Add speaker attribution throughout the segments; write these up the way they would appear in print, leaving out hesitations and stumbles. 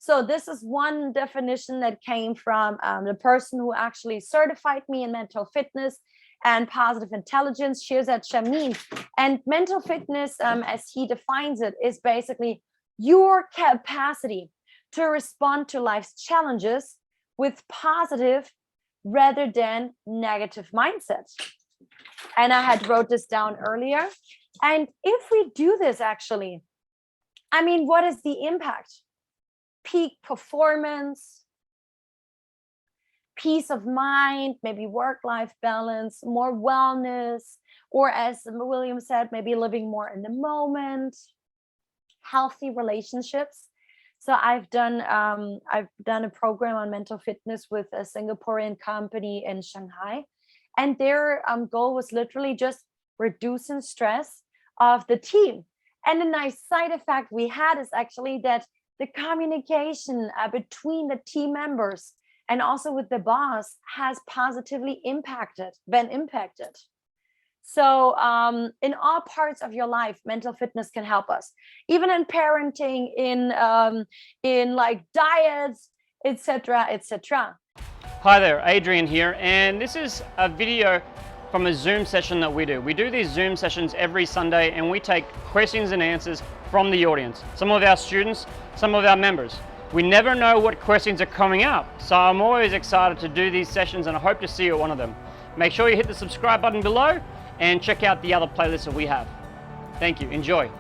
Speaker 1: So this is one definition that came from the person who actually certified me in mental fitness and positive intelligence, Shirzad Shamim. And mental fitness, as he defines it, is basically your capacity to respond to life's challenges with positive rather than negative mindset. And I had wrote this down earlier. And if we do this, actually, I mean, what is the impact? Peak performance, peace of mind, maybe work-life balance, more wellness, or as William said, maybe living more in the moment, healthy relationships. So I've done a program on mental fitness with a Singaporean company in Shanghai, and their goal was literally just reducing stress of the team. And a nice side effect we had is actually that the communication between the team members and also with the boss has positively been impacted. So in all parts of your life, mental fitness can help us, even in parenting, in like diets, etc., etc.
Speaker 2: Hi there, Adrian here, and this is a video from a Zoom session that we do. We do these Zoom sessions every Sunday, and we take questions and answers from the audience, some of our students, some of our members. We never know what questions are coming up, so I'm always excited to do these sessions, and I hope to see you at one of them. Make sure you hit the subscribe button below and check out the other playlists that we have. Thank you, enjoy.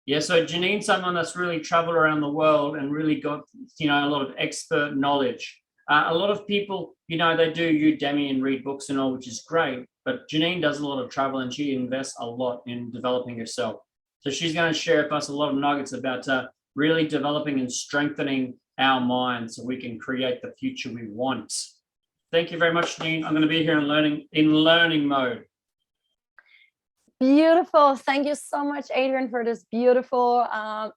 Speaker 2: Yeah, so Janine's someone that's really traveled around the world and really got, a lot of expert knowledge. A lot of people, they do Udemy and read books and all, which is great, but Janine does a lot of travel and she invests a lot in developing herself. So she's going to share with us a lot of nuggets about really developing and strengthening our mind so we can create the future we want. Thank you very much, Janine. I'm going to be here in learning mode.
Speaker 1: Beautiful. Thank you so much, Adrian, for this beautiful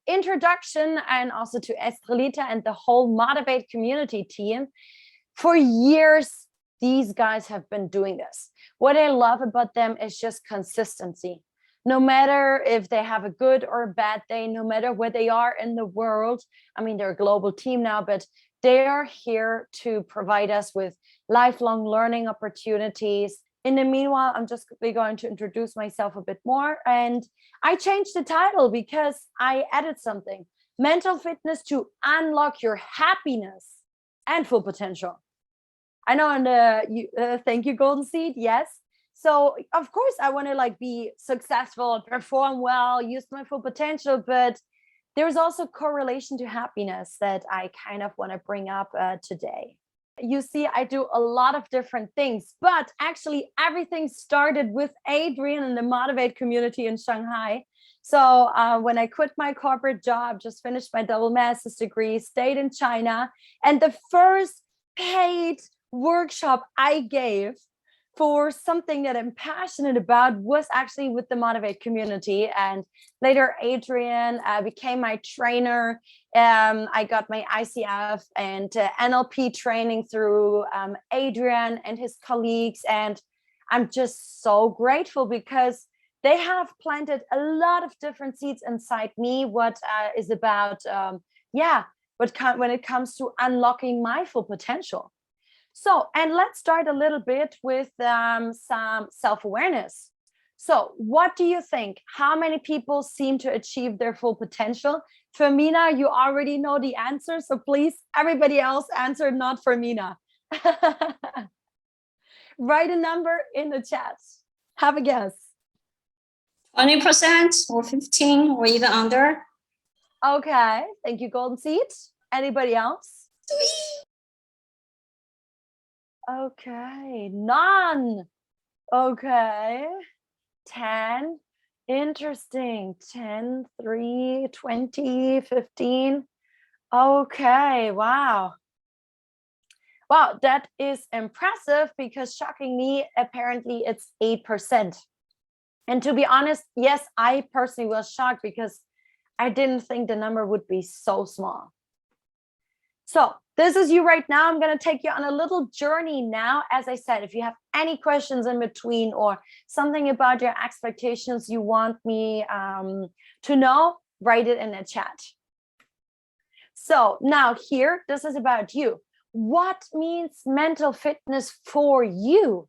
Speaker 1: introduction, and also to Estrelita and the whole Motivate community team. For years, these guys have been doing this. What I love about them is just consistency. No matter if they have a good or a bad day, no matter where they are in the world. I mean, they're a global team now, but they are here to provide us with lifelong learning opportunities. In the meanwhile, I'm just going to introduce myself a bit more. And I changed the title because I added something. Mental fitness to unlock your happiness and full potential. I know, and thank you, Golden Seed. Yes. So of course I want to be successful, perform well, use my full potential, but there's also correlation to happiness that I kind of want to bring up today. You see, I do a lot of different things, but actually everything started with Adrian and the Motivate community in Shanghai. So when I quit my corporate job, just finished my double master's degree, stayed in China, and the first paid workshop I gave for something that I'm passionate about was actually with the Motivate community. And later Adrian became my trainer. I got my ICF and NLP training through Adrian and his colleagues. And I'm just so grateful because they have planted a lot of different seeds inside me, what is about, when it comes to unlocking my full potential. So, and let's start a little bit with some self-awareness. So what do you think? How many people seem to achieve their full potential? Fermina, you already know the answer, so please, everybody else answer not Fermina. Write a number in the chat. Have a guess.
Speaker 3: 20% or 15 or even under.
Speaker 1: Okay, thank you, Golden Seed. Anybody else? Okay, none. Okay, 10. Interesting. 10, 3, 20, 15. Okay, wow. Wow, that is impressive because shockingly, apparently it's 8%. And to be honest, yes, I personally was shocked because I didn't think the number would be so small. So this is you right now. I'm going to take you on a little journey now. As I said, if you have any questions in between or something about your expectations you want me to know, write it in the chat. So now here, this is about you. What means mental fitness for you?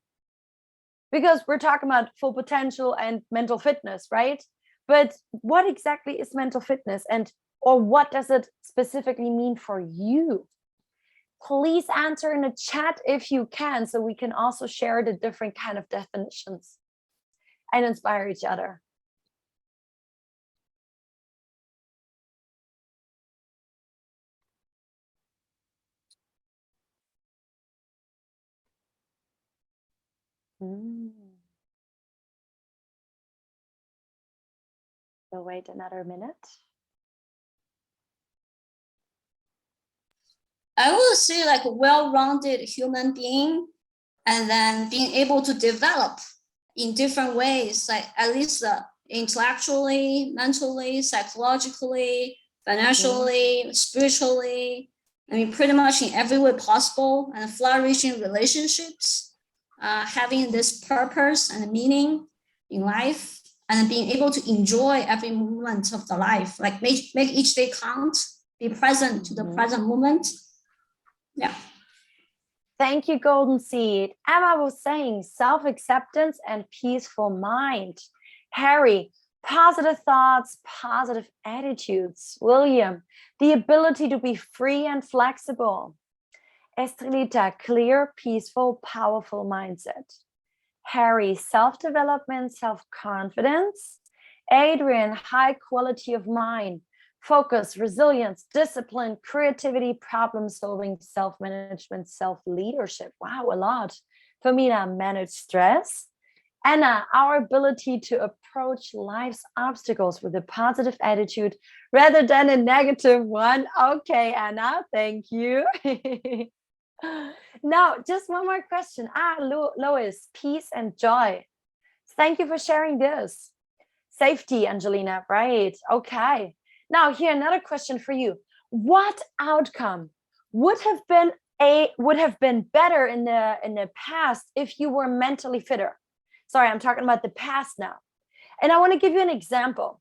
Speaker 1: Because we're talking about full potential and mental fitness, right? But what exactly is mental fitness, and or what does it specifically mean for you? Please answer in the chat if you can, so we can also share the different kind of definitions and inspire each other. So wait another minute.
Speaker 3: I would say like a well-rounded human being, and then being able to develop in different ways, like at least intellectually, mentally, psychologically, financially, spiritually. I mean, pretty much in every way possible, and flourishing relationships, having this purpose and meaning in life, and being able to enjoy every moment of the life, like make each day count, be present to the present moment. Yeah.
Speaker 1: Thank you, Golden Seed. Emma was saying self-acceptance and peaceful mind. Harry, positive thoughts, positive attitudes. William, the ability to be free and flexible. Estrelita, clear, peaceful, powerful mindset. Harry, self-development, self-confidence. Adrian, high quality of mind. Focus, resilience, discipline, creativity, problem solving, self-management, self-leadership. Wow, a lot. Femina, manage stress. Anna, our ability to approach life's obstacles with a positive attitude rather than a negative one. Okay, Anna, thank you. Now, just one more question. Lois, peace and joy. Thank you for sharing this. Safety, Angelina, right? Okay. Now, here another question for you. What outcome would have been better in the past if you were mentally fitter? Sorry, I'm talking about the past now. And I want to give you an example.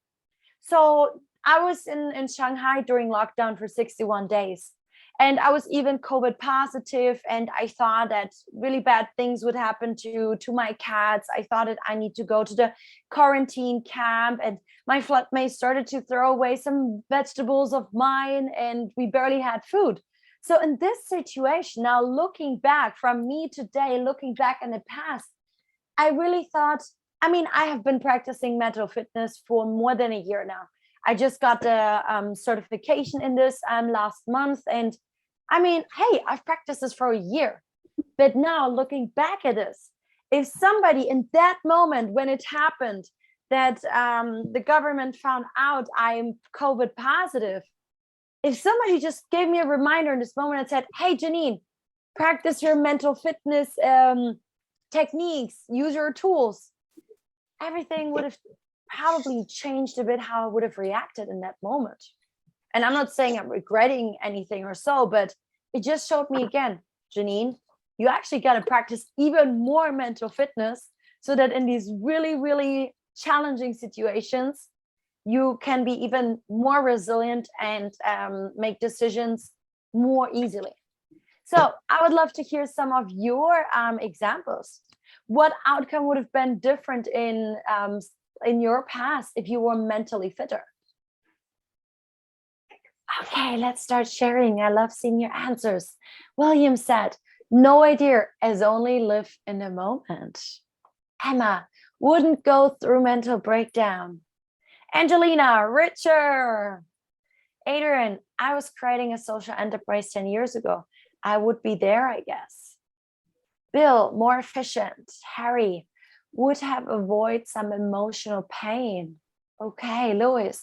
Speaker 1: So I was in Shanghai during lockdown for 61 days. And I was even COVID positive, and I thought that really bad things would happen to my cats. I thought that I need to go to the quarantine camp, and my flatmate started to throw away some vegetables of mine, and we barely had food. So in this situation, now looking back from me today, looking back in the past, I really thought, I mean, I have been practicing mental fitness for more than a year now. I just got the certification in this last month. And I mean, hey, I've practiced this for a year. But now looking back at this, if somebody in that moment when it happened that the government found out I'm COVID positive, if somebody just gave me a reminder in this moment and said, hey, Janine, practice your mental fitness techniques, use your tools, everything would have probably changed a bit how I would have reacted in that moment. And I'm not saying I'm regretting anything or so, but it just showed me again, Janine, you actually got to practice even more mental fitness so that in these really, really challenging situations, you can be even more resilient and make decisions more easily. So I would love to hear some of your examples. What outcome would have been different in your past if you were mentally fitter? Okay, let's start sharing. I love seeing your answers. William said, no idea, as only live in the moment. Emma, wouldn't go through mental breakdown. Angelina, richer. Adrian, I was creating a social enterprise 10 years ago. I would be there, I guess. Bill, more efficient. Harry, would have avoided some emotional pain. Okay, Louis,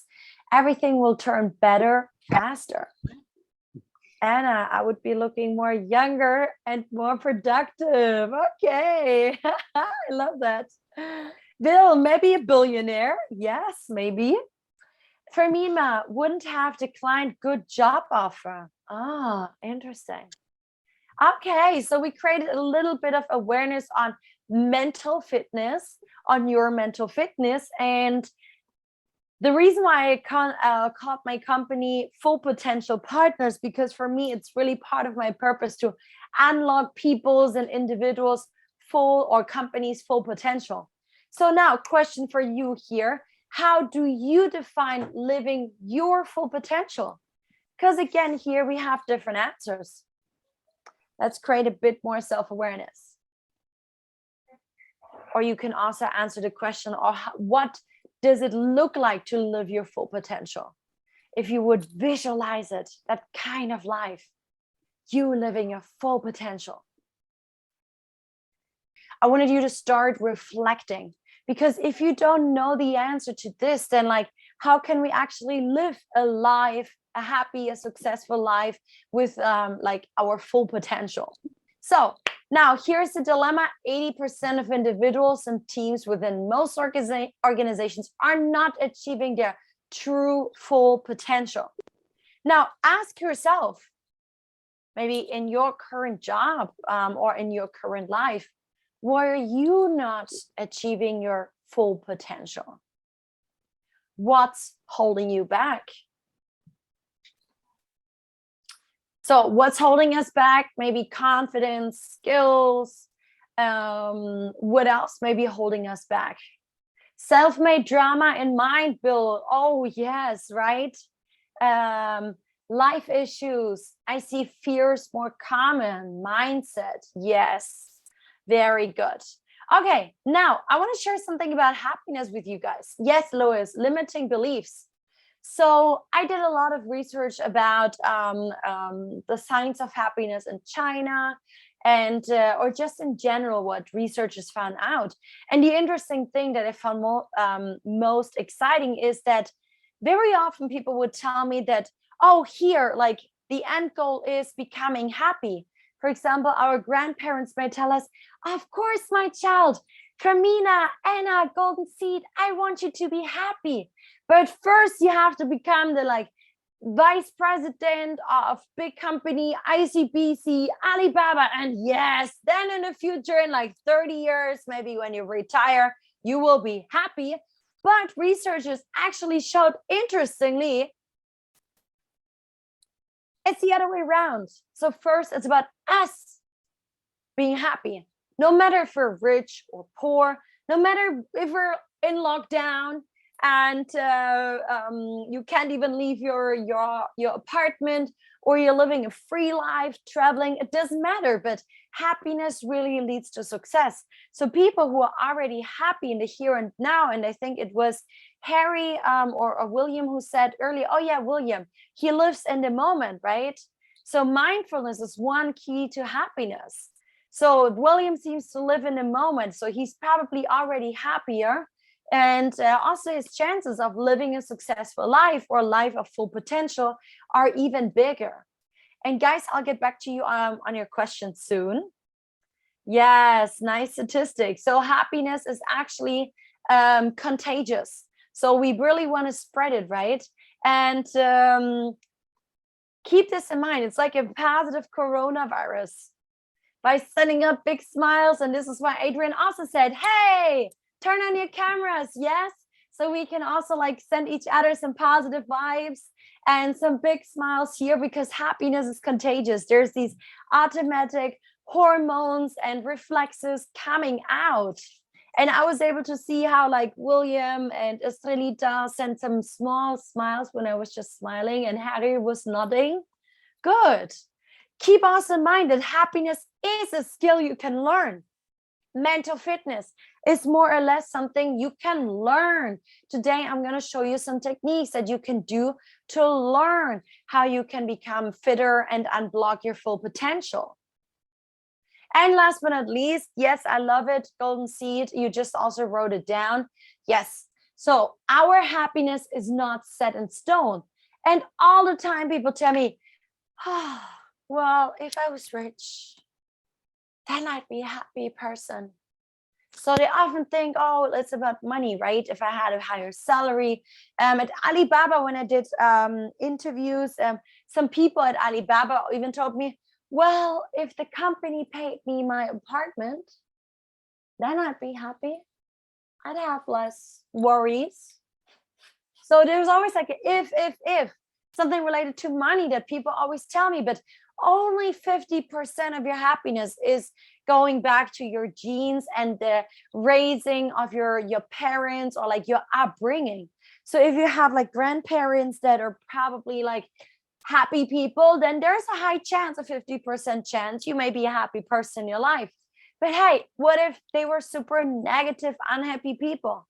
Speaker 1: everything will turn better faster. Anna, I would be looking more younger and more productive. Okay, I love that. Bill, maybe a billionaire. Yes, maybe. Fermima wouldn't have declined good job offer. Ah, interesting. Okay, so we created a little bit of awareness on mental fitness, on your mental fitness. And the reason why I called my company Full Potential Partners, because for me, it's really part of my purpose to unlock people's and individuals' full or companies' full potential. So now, question for you here. How do you define living your full potential? Because again, here we have different answers. Let's create a bit more self-awareness. Or you can also answer the question, or what does it look like to live your full potential? If you would visualize it, that kind of life, you living your full potential. I wanted you to start reflecting, because if you don't know the answer to this, then like, how can we actually live a life, a happy, a successful life with like our full potential? So now here's the dilemma. 80% of individuals and teams within most organizations are not achieving their true full potential. Now ask yourself, maybe in your current job or in your current life, why are you not achieving your full potential? What's holding you back? So what's holding us back? Maybe confidence, skills. What else may be holding us back? Self-made drama and mind build. Oh, yes, right? Life issues. I see fears more common. Mindset. Yes, very good. Okay, now I want to share something about happiness with you guys. Yes, Lois, limiting beliefs. So I did a lot of research about the science of happiness in China, and or just in general what researchers found out. And the interesting thing that I found most exciting is that very often people would tell me that, oh, here, like the end goal is becoming happy. For example, our grandparents may tell us, of course, my child, Fermina, Anna, Golden Seed, I want you to be happy. But first you have to become the like vice president of big company, ICBC, Alibaba. And yes, then in the future, in like 30 years, maybe when you retire, you will be happy. But researchers actually showed, interestingly, it's the other way around. So first, it's about us being happy, no matter if we're rich or poor, no matter if we're in lockdown and you can't even leave your apartment, or you're living a free life, traveling, it doesn't matter. But happiness really leads to success. So people who are already happy in the here and now, and I think it was Harry or William who said earlier, oh yeah, William, he lives in the moment, right? So mindfulness is one key to happiness. So William seems to live in the moment, so he's probably already happier. And also his chances of living a successful life or a life of full potential are even bigger. And guys, I'll get back to you on your question soon. Yes, nice statistics. So happiness is actually contagious. So we really want to spread it, right? And keep this in mind. It's like a positive coronavirus. By sending up big smiles. And this is why Adrian also said, hey, turn on your cameras. Yes. So we can also like send each other some positive vibes and some big smiles here, because happiness is contagious. There's these automatic hormones and reflexes coming out. And I was able to see how like William and Estrelita sent some small smiles when I was just smiling, and Harry was nodding. Good. Keep also in mind that happiness is a skill you can learn. Mental fitness is more or less something you can learn. Today, I'm going to show you some techniques that you can do to learn how you can become fitter and unblock your full potential. And last but not least, yes, I love it, Golden Seed. You just also wrote it down. Yes. So our happiness is not set in stone. And all the time people tell me, oh, well, if I was rich, then I'd be a happy person. So they often think, oh, it's about money, right? If I had a higher salary. At Alibaba, when I did interviews, some people at Alibaba even told me, well, if the company paid me my apartment, then I'd be happy. I'd have less worries. So there's always like if, something related to money that people always tell me, but only 50% of your happiness is going back to your genes and the raising of your parents or like your upbringing. So if you have like grandparents that are probably like happy people, then there's a high chance, a 50% chance you may be a happy person in your life. But hey, what if they were super negative, unhappy people?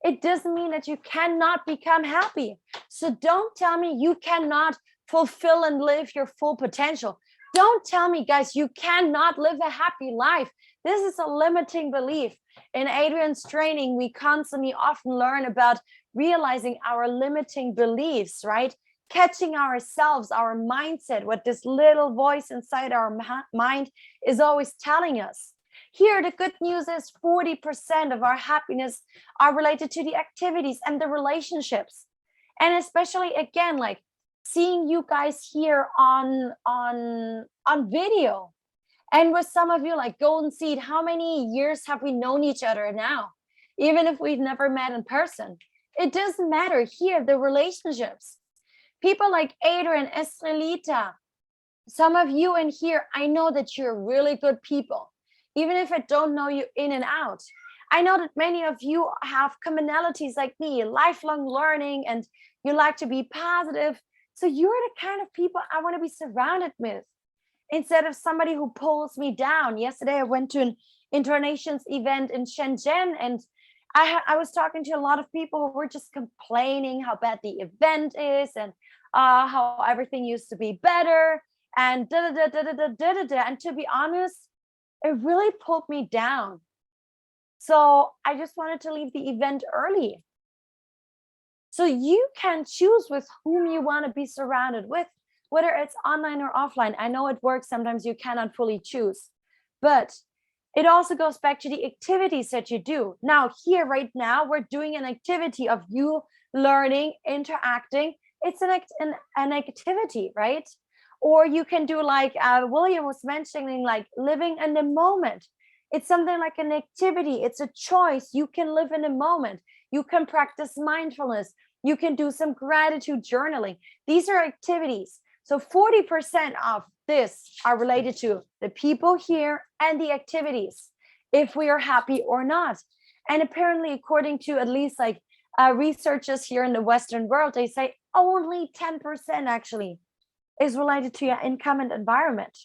Speaker 1: It doesn't mean that you cannot become happy. So don't tell me you cannot fulfill and live your full potential. Don't tell me, guys, you cannot live a happy life. This is a limiting belief. In Adrian's training, we constantly often learn about realizing our limiting beliefs, right? Catching ourselves, our mindset, what this little voice inside our mind is always telling us. Here, the good news is 40% of our happiness are related to the activities and the relationships. And especially, again, like seeing you guys here on video. And with some of you, like Golden Seed, how many years have we known each other now? Even if we've never met in person. It doesn't matter. Here, the relationships. People like Adrian, Estrelita, some of you in here, I know that you're really good people. Even if I don't know you in and out. I know that many of you have commonalities like me, lifelong learning, and you like to be positive. So you're the kind of people I want to be surrounded with, instead of somebody who pulls me down. Yesterday, I went to an Internations event in Shenzhen, and I was talking to a lot of people who were just complaining how bad the event is and how everything used to be better and da-da-da-da-da-da-da-da. And to be honest, it really pulled me down. So I just wanted to leave the event early. So you can choose with whom you want to be surrounded with, whether it's online or offline. I know it works. Sometimes you cannot fully choose, but it also goes back to the activities that you do. Now, here right now, we're doing an activity of you learning, interacting. It's an activity, right? Or you can do like William was mentioning, like living in the moment. It's something like an activity. It's a choice. You can live in the moment. You can practice mindfulness. You can do some gratitude journaling. These are activities. So 40% of this are related to the people here and the activities, if we are happy or not. And apparently, according to at least like researchers here in the Western world, they say only 10% actually is related to your income and environment.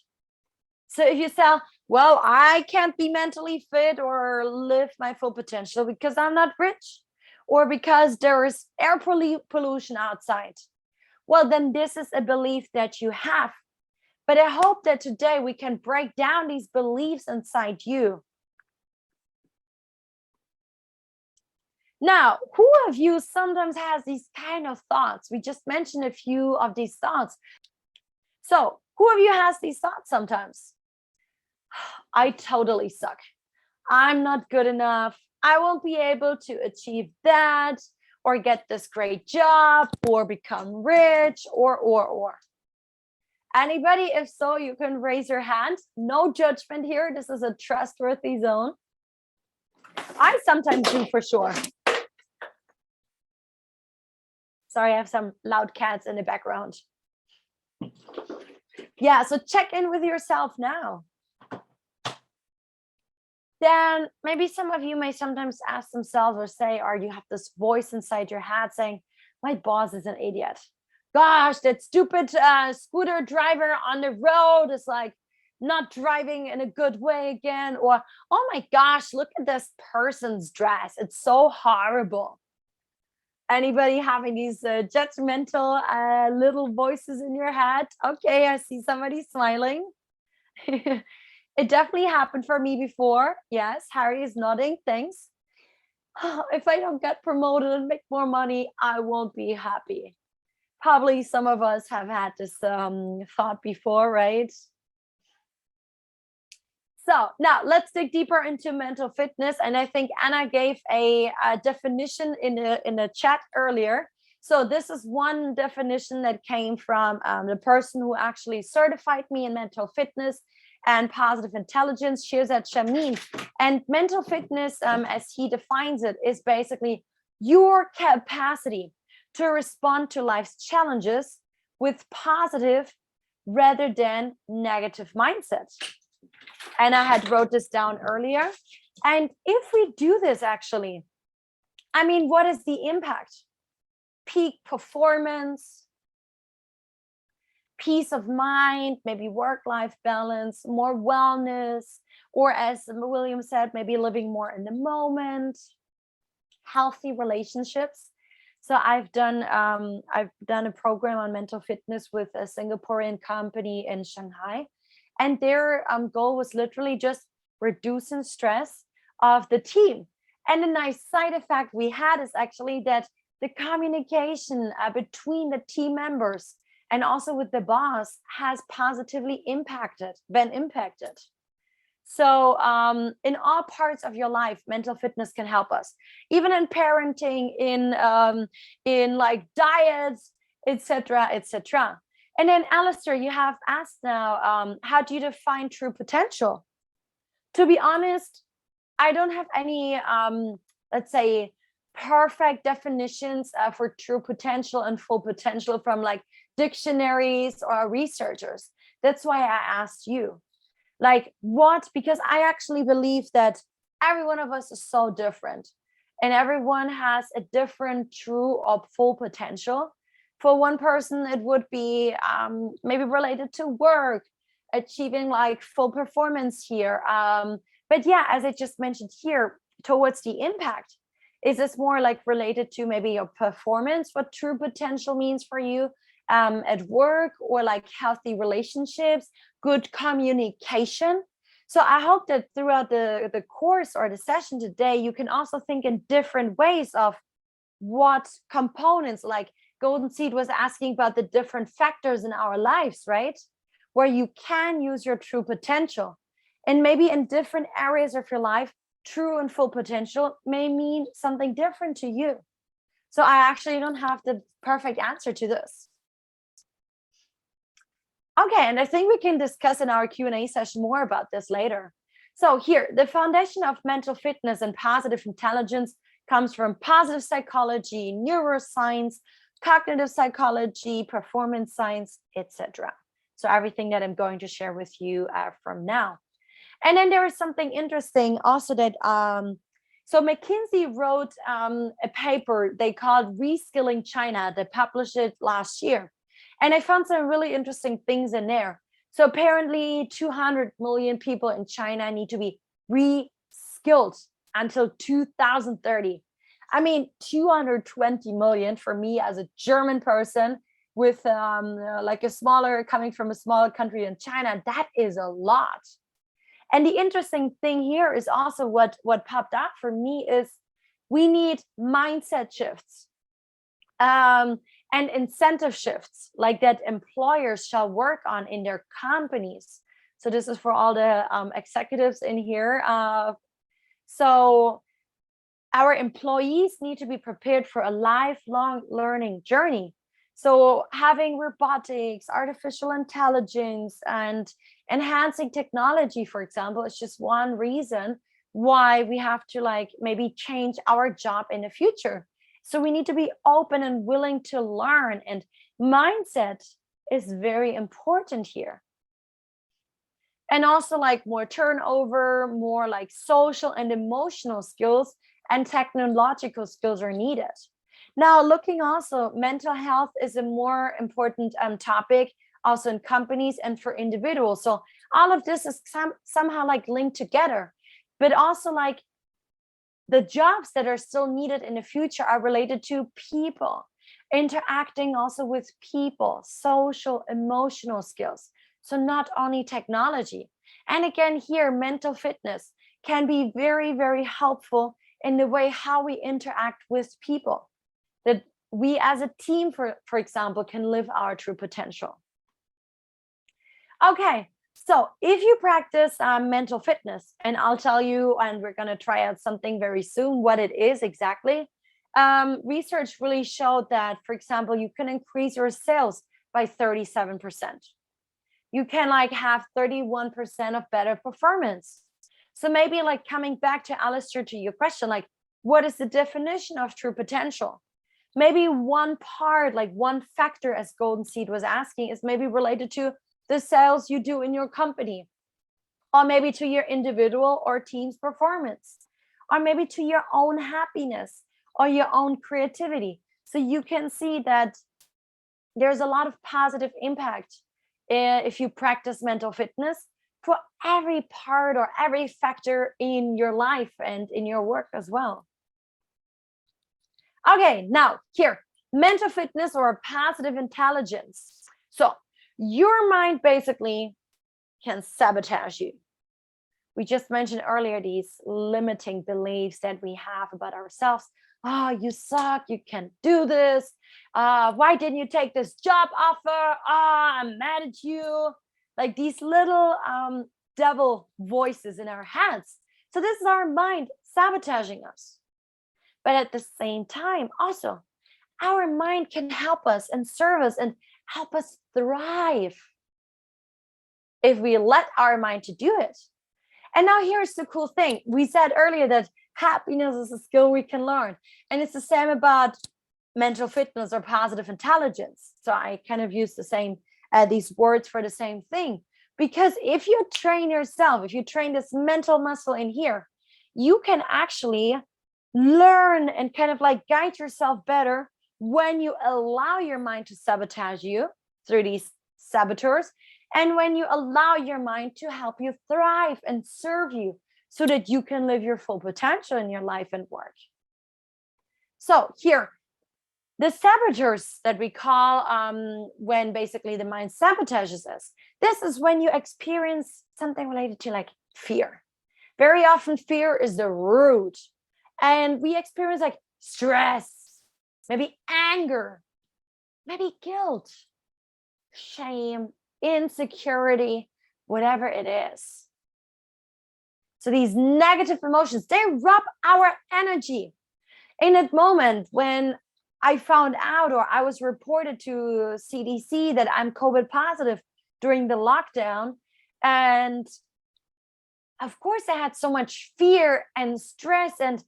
Speaker 1: So if you say, well, I can't be mentally fit or live my full potential because I'm not rich, or because there is air pollution outside, well, then this is a belief that you have. But I hope that today we can break down these beliefs inside you. Now, who of you sometimes has these kind of thoughts? We just mentioned a few of these thoughts. So who of you has these thoughts sometimes? I totally suck. I'm not good enough. I won't be able to achieve that or get this great job or become rich or. Anybody? If so, you can raise your hand. No judgment here. This is a trustworthy zone. I sometimes do for sure. Sorry, I have some loud cats in the background. Yeah, so check in with yourself now. Then maybe some of you may sometimes ask themselves or say, or you have this voice inside your head saying, my boss is an idiot. Gosh, that stupid scooter driver on the road is like not driving in a good way again. Or, oh my gosh, look at this person's dress. It's so horrible. Anybody having these judgmental little voices in your head? Okay, I see somebody smiling. It definitely happened for me before. Yes, Harry is nodding. Thanks. If I don't get promoted and make more money, I won't be happy. Probably some of us have had this thought before, right? So now let's dig deeper into mental fitness. And I think Anna gave a definition in a chat earlier. So this is one definition that came from the person who actually certified me in mental fitness and positive intelligence, Shirzad Shameen. And mental fitness, as he defines it, is basically your capacity to respond to life's challenges with positive rather than negative mindset. And I had wrote this down earlier. And if we do this, actually, I mean, what is the impact? Peak performance, peace of mind, maybe work-life balance, more wellness, or as William said, maybe living more in the moment, healthy relationships. So I've done a program on mental fitness with a Singaporean company in Shanghai, and their goal was literally just reducing stress of the team. And a nice side effect we had is actually that the communication between the team members and also with the boss has positively been impacted. So in all parts of your life, mental fitness can help us, even in parenting, in like diets, etc., etc. And then Alistair, you have asked now, how do you define true potential? To be honest, I don't have any, let's say, perfect definitions for true potential and full potential from like dictionaries or researchers. That's why I asked you, like what, because I actually believe that every one of us is so different and everyone has a different true or full potential. For one person, it would be maybe related to work, achieving like full performance here. But yeah, as I just mentioned here, towards the impact, is this more like related to maybe your performance, what true potential means for you at work, or like healthy relationships, good communication? So I hope that throughout the course or the session today, you can also think in different ways of what components, like Golden Seed was asking about the different factors in our lives, right? Where you can use your true potential. And maybe in different areas of your life, true and full potential may mean something different to you. So I actually don't have the perfect answer to this. Okay, and I think we can discuss in our Q&A session more about this later. So here, the foundation of mental fitness and positive intelligence comes from positive psychology, neuroscience, cognitive psychology, performance science, etc. So everything that I'm going to share with you from now. And then there is something interesting also that, so McKinsey wrote a paper they called Reskilling China. They published it last year. And I found some really interesting things in there. So apparently 200 million people in China need to be re-skilled until 2030. I mean, 220 million for me as a German person with like coming from a smaller country in China, that is a lot. And the interesting thing here is also what popped up for me is we need mindset shifts and incentive shifts like that employers shall work on in their companies. So this is for all the executives in here. So our employees need to be prepared for a lifelong learning journey. So having robotics, artificial intelligence, and enhancing technology, for example, is just one reason why we have to like maybe change our job in the future. So we need to be open and willing to learn, and mindset is very important here. And also like more turnover, more like social and emotional skills and technological skills are needed. Now, looking also, mental health is a more important topic also in companies and for individuals. So all of this is somehow like linked together, but also like the jobs that are still needed in the future are related to people, interacting also with people, social, emotional skills. So not only technology. And again, here, mental fitness can be very, very helpful in the way how we interact with people, that we as a team, for example, can live our true potential. Okay, So if you practice mental fitness, and I'll tell you, and we're going to try out something very soon, what it is exactly. Research really showed that, for example, you can increase your sales by 37%. You can like have 31% of better performance. So maybe like coming back to Alistair, to your question, like what is the definition of true potential? Maybe one part, like one factor, as Golden Seed was asking, is maybe related to the sales you do in your company, or maybe to your individual or team's performance, or maybe to your own happiness or your own creativity. So you can see that there's a lot of positive impact if you practice mental fitness for every part or every factor in your life and in your work as well. Okay, now here, mental fitness or positive intelligence. So your mind basically can sabotage you. We just mentioned earlier these limiting beliefs that we have about ourselves. Oh, you suck, you can't do this. Why didn't you take this job offer? I'm mad at you. Like these little devil voices in our heads. So this is our mind sabotaging us. But at the same time, also, our mind can help us and serve us and help us thrive if we let our mind to do it. And now here's the cool thing. We said earlier that happiness is a skill we can learn. And it's the same about mental fitness or positive intelligence. So I kind of use the same, these words for the same thing. Because if you train yourself, if you train this mental muscle in here, you can actually learn and kind of like guide yourself better when you allow your mind to sabotage you through these saboteurs, and when you allow your mind to help you thrive and serve you so that you can live your full potential in your life and work. So here, the saboteurs that we call when basically the mind sabotages us, this is when you experience something related to like fear. Very often fear is the root. And we experience like stress, maybe anger, maybe guilt, shame, insecurity, whatever it is. So these negative emotions, they rob our energy. In that moment when I found out, or I was reported to CDC that I'm COVID positive during the lockdown, and of course I had so much fear and stress and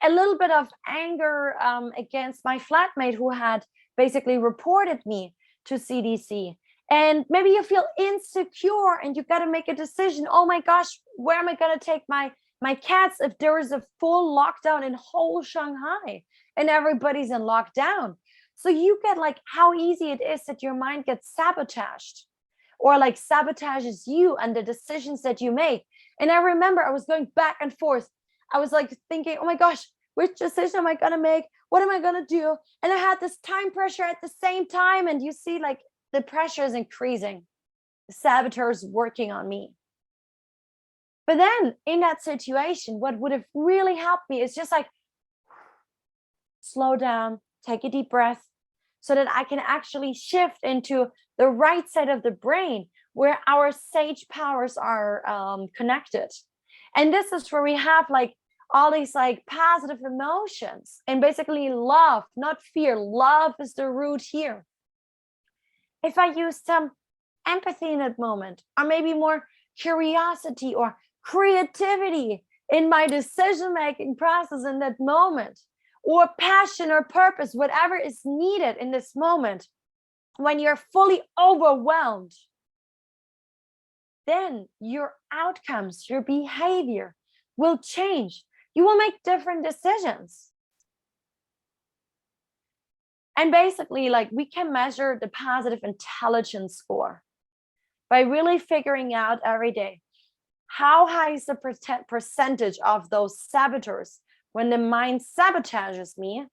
Speaker 1: a little bit of anger against my flatmate who had basically reported me to CDC. And maybe you feel insecure and you got to make a decision. Oh my gosh, where am I going to take my cats if there is a full lockdown in whole Shanghai and everybody's in lockdown? So you get like how easy it is that your mind gets sabotaged or like sabotages you and the decisions that you make. And I remember I was going back and forth. I was like thinking, oh my gosh, which decision am I going to make? What am I going to do? And I had this time pressure at the same time. And you see like the pressure is increasing. The saboteurs working on me. But then in that situation, what would have really helped me is just like slow down, take a deep breath so that I can actually shift into the right side of the brain where our sage powers are connected. And this is where we have like all these like positive emotions and basically love, not fear. Love is the root here. If I use some empathy in that moment, or maybe more curiosity or creativity in my decision-making process in that moment, or passion or purpose, whatever is needed in this moment, when you're fully overwhelmed, then your outcomes, your behavior will change. You will make different decisions. And basically, like we can measure the positive intelligence score by really figuring out every day how high is the percentage of those saboteurs when the mind sabotages me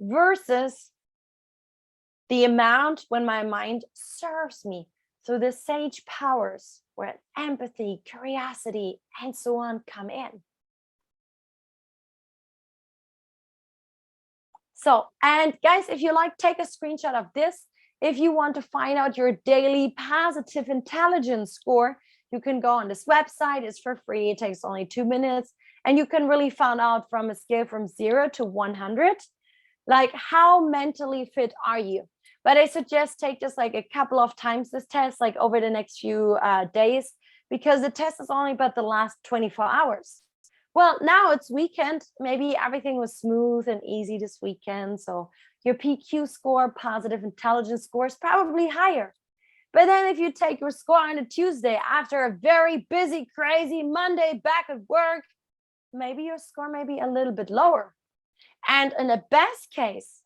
Speaker 1: versus the amount when my mind serves me. So the sage powers where empathy, curiosity, and so on come in. So, and guys, if you like, take a screenshot of this. If you want to find out your daily positive intelligence score, you can go on this website. It's for free. It takes only 2 minutes. And you can really find out from a scale from 0 to 100, like how mentally fit are you? But I suggest take this like a couple of times, this test, like over the next few days, because the test is only about the last 24 hours. Well, now it's weekend. Maybe everything was smooth and easy this weekend. So your PQ score, positive intelligence score, is probably higher. But then if you take your score on a Tuesday after a very busy, crazy Monday back at work, maybe your score may be a little bit lower. And in the best case,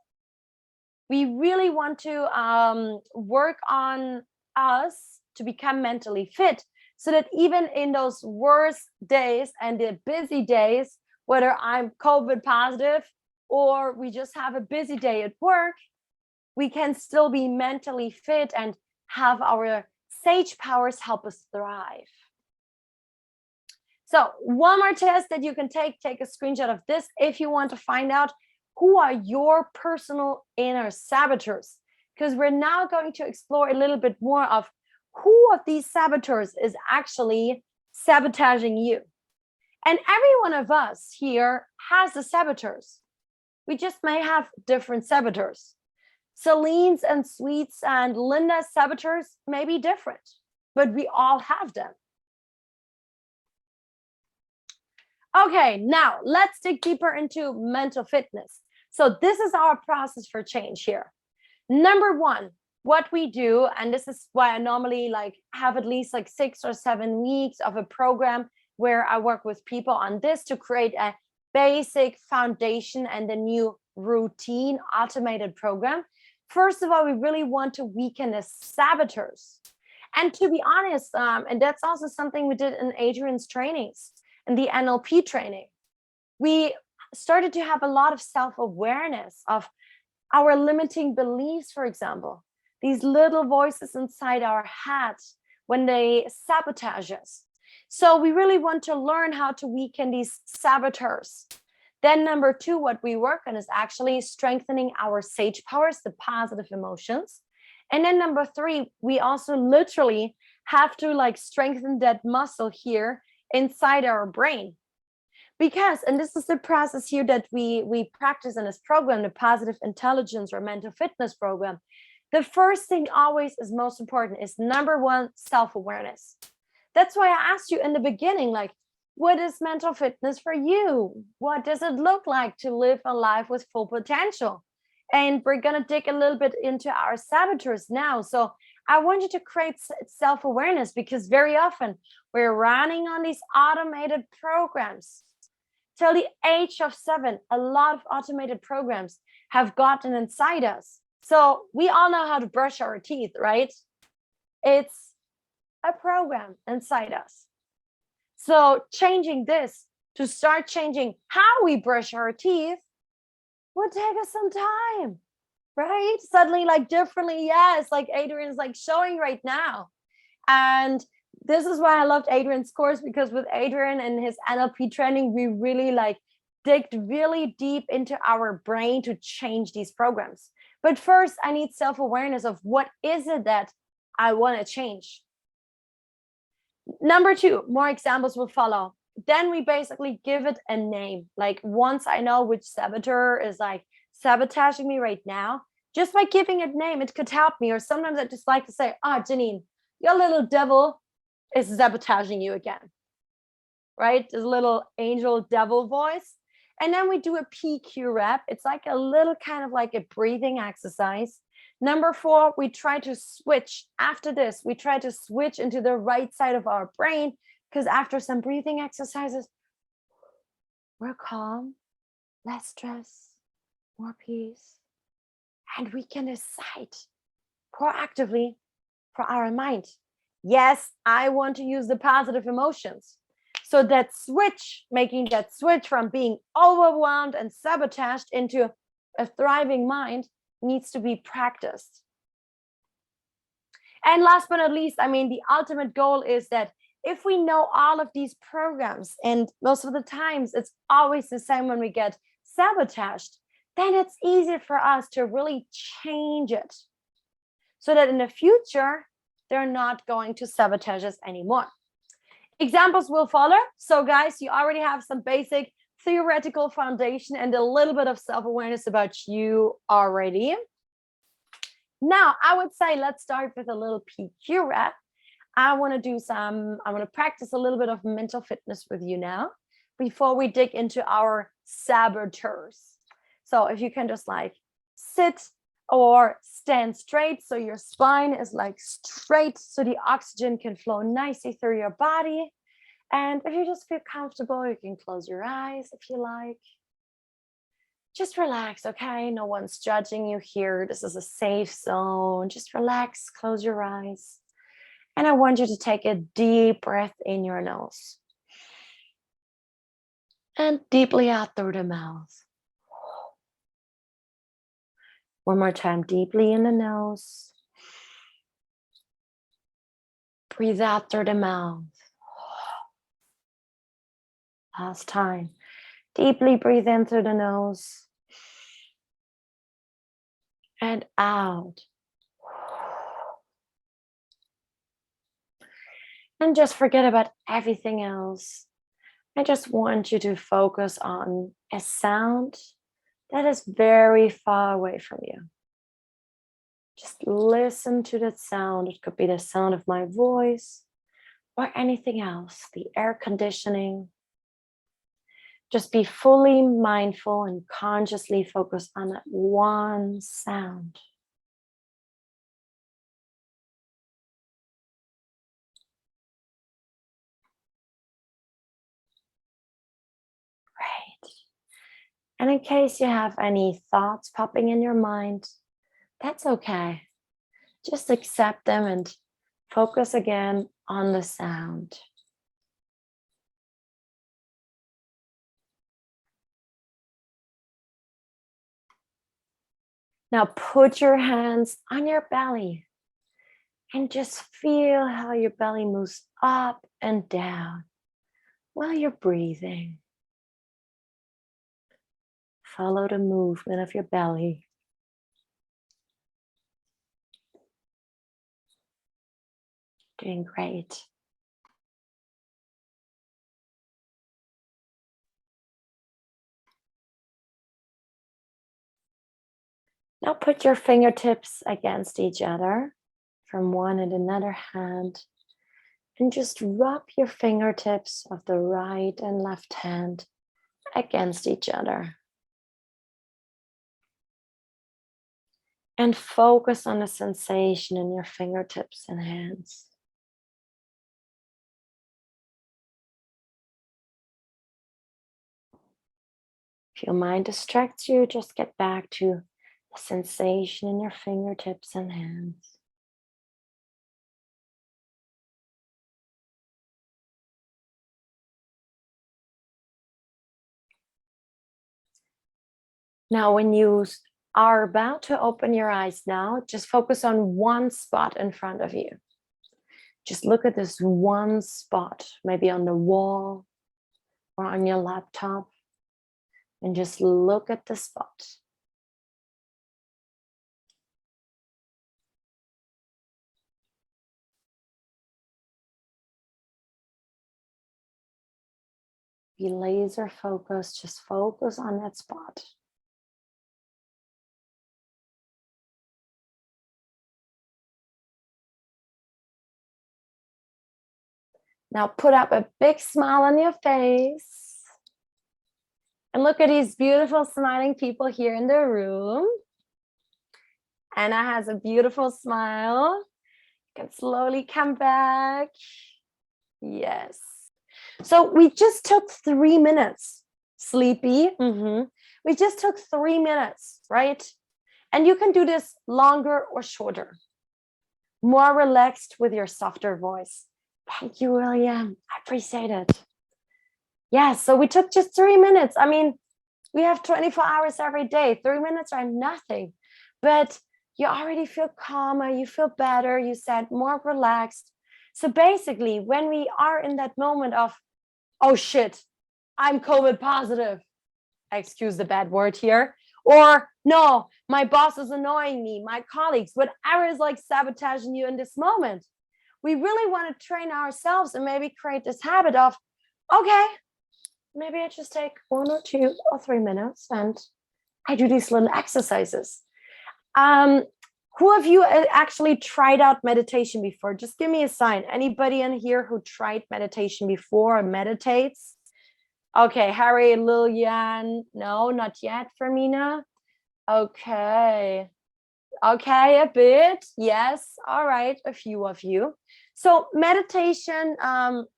Speaker 1: we really want to work on us to become mentally fit, so that even in those worst days and the busy days, whether I'm COVID positive or we just have a busy day at work, we can still be mentally fit and have our sage powers help us thrive. So one more test that you can take a screenshot of this if you want to find out who are your personal inner saboteurs, because we're now going to explore a little bit more of who of these saboteurs is actually sabotaging you. And every one of us here has the saboteurs. We just may have different saboteurs. Celine's and Sweet's and Linda's saboteurs may be different, but we all have them. Okay, now let's dig deeper into mental fitness. So this is our process for change here. Number one, what we do, and this is why I normally have at least 6 or 7 weeks of a program where I work with people on this to create a basic foundation and a new routine automated program. First of all, we really want to weaken the saboteurs. And to be honest, and that's also something we did in Adrian's trainings, in the NLP training, we started to have a lot of self-awareness of our limiting beliefs, for example, these little voices inside our head when they sabotage us. So we really want to learn how to weaken these saboteurs. Then number 2, what we work on is actually strengthening our sage powers, the positive emotions. And then number 3, we also literally have to strengthen that muscle here inside our brain. Because, and this is the process here that we practice in this program, the positive intelligence or mental fitness program, the first thing always is most important is number 1, self-awareness. That's why I asked you in the beginning, what is mental fitness for you? What does it look like to live a life with full potential? And we're going to dig a little bit into our saboteurs now. So I want you to create self-awareness, because very often we're running on these automated programs. Till the age of 7, a lot of automated programs have gotten inside us. So we all know how to brush our teeth, right? It's a program inside us. So changing this to start changing how we brush our teeth would take us some time, right? Suddenly differently, yes, like Adrian's showing right now. And this is why I loved Adrian's course, because with Adrian and his NLP training, we really digged really deep into our brain to change these programs. But first, I need self-awareness of what is it that I want to change. Number 2, more examples will follow. Then we basically give it a name. Once I know which saboteur is sabotaging me right now, just by giving it a name, it could help me. Or sometimes I just like to say, Janine, your little devil is sabotaging you again, right? This little angel devil voice. And then we do a PQ rep. It's a little kind of a breathing exercise. Number 4, we try to switch. After this, we try to switch into the right side of our brain, because after some breathing exercises, we're calm, less stress, more peace. And we can decide proactively for our mind. Yes, I want to use the positive emotions. So that switch, making that switch from being overwhelmed and sabotaged into a thriving mind, needs to be practiced. And last but not least, the ultimate goal is that if we know all of these programs, and most of the times it's always the same when we get sabotaged, then it's easier for us to really change it so that in the future, they're not going to sabotage us anymore. Examples will follow. So guys, you already have some basic theoretical foundation and a little bit of self-awareness about you already. Now, I would say let's start with a little PQ rep. I want to practice a little bit of mental fitness with you now before we dig into our saboteurs. So if you can just like sit or stand straight so your spine is like straight so the oxygen can flow nicely through your body. And if you just feel comfortable, you can close your eyes if you like. Just relax, okay? No one's judging you here. This is a safe zone. Just relax, close your eyes. And I want you to take a deep breath in your nose. And deeply out through the mouth. One more time, deeply in the nose. Breathe out through the mouth. Last time. Deeply breathe in through the nose. And out. And just forget about everything else. I just want you to focus on a sound that is very far away from you. Just listen to that sound. It could be the sound of my voice or anything else, the air conditioning. Just be fully mindful and consciously focus on that one sound. Great. And in case you have any thoughts popping in your mind, that's okay. Just accept them and focus again on the sound. Now put your hands on your belly and just feel how your belly moves up and down while you're breathing. Follow the movement of your belly. Doing great. Now put your fingertips against each other from one and another hand and just rub your fingertips of the right and left hand against each other. And focus on the sensation in your fingertips and hands. If your mind distracts you, just get back to the sensation in your fingertips and hands. Now, when you are about to open your eyes now, just focus on one spot in front of you. Just look at this one spot, maybe on the wall or on your laptop, and just look at the spot. Be laser focused, just focus on that spot. Now put up a big smile on your face. And look at these beautiful smiling people here in the room. Anna has a beautiful smile. You can slowly come back. Yes. So we just took 3 minutes. Sleepy. We just took 3 minutes, right? And you can do this longer or shorter. More relaxed with your softer voice. Thank you, William. I appreciate it. Yeah, so we took just 3 minutes. I mean, we have 24 hours every day. 3 minutes are nothing. But you already feel calmer. You feel better. You said more relaxed. So basically, when we are in that moment of, oh shit, I'm COVID positive. Excuse the bad word here. Or no, my boss is annoying me. My colleagues, whatever is like sabotaging you in this moment. we really want to train ourselves and maybe create this habit of, okay, maybe I just take 1 or 2 or 3 minutes and I do these little exercises. Who of you actually tried out meditation before? Just give me a sign. Anybody in here who tried meditation before or meditates? Okay, Harry, Lillian. No, not yet, Fermina. Okay, a bit. Yes, all right, a few of you. So meditation,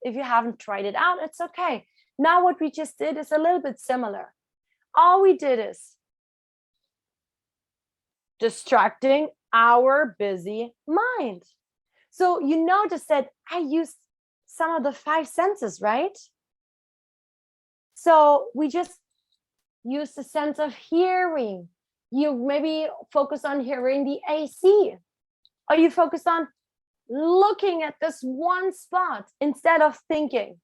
Speaker 1: if you haven't tried it out, it's okay. Now what we just did is a little bit similar. All we did is distracting our busy mind. So you notice that I used some of the 5 senses, right? So we just use the sense of hearing. You maybe focus on hearing the AC, or you focus on looking at this one spot instead of thinking,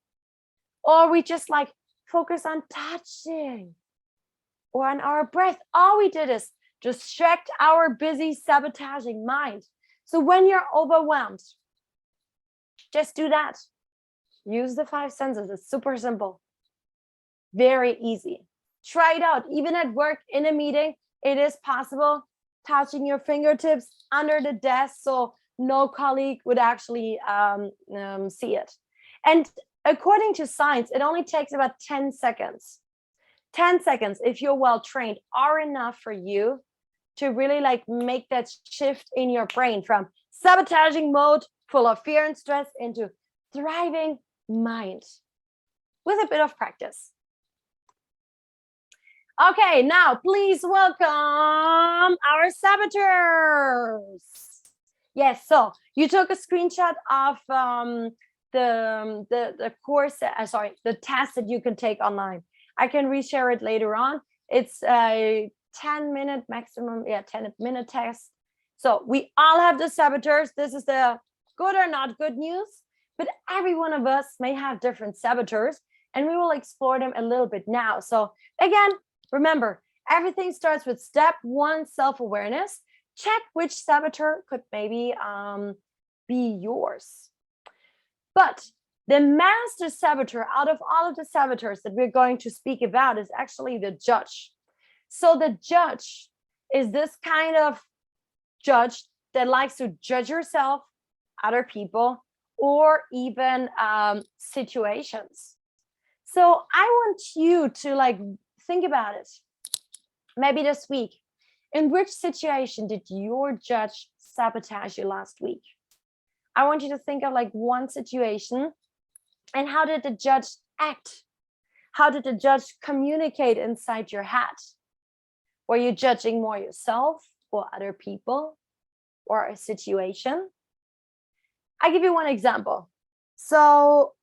Speaker 1: or we just like focus on touching or on our breath. All we did is distract our busy sabotaging mind. So when you're overwhelmed, just do that. Use the 5 senses. It's super simple, very easy. Try it out. Even at work, in a meeting, it is possible. Touching your fingertips under the desk so no colleague would actually see it. And according to science, it only takes about 10 seconds. 10 seconds, if you're well trained, are enough for you to really like make that shift in your brain from sabotaging mode, full of fear and stress, into thriving mind with a bit of practice. Okay, now please welcome our saboteurs. Yes, so you took a screenshot of the course, the test that you can take online. I can reshare it later on. It's a 10-minute maximum, 10-minute test. So we all have the saboteurs. This is the good or not good news, but every one of us may have different saboteurs, and we will explore them a little bit now. So again, remember, everything starts with step 1, self-awareness. Check which saboteur could maybe be yours. But the master saboteur out of all of the saboteurs that we're going to speak about is actually the judge. So the judge is this kind of judge that likes to judge yourself, other people, or even situations. So I want you to like think about it. Maybe this week, in which situation did your judge sabotage you last week? I want you to think of like one situation, and how did the judge act? How did the judge communicate inside your head? Were you judging more yourself or other people or a situation? I give you one example. So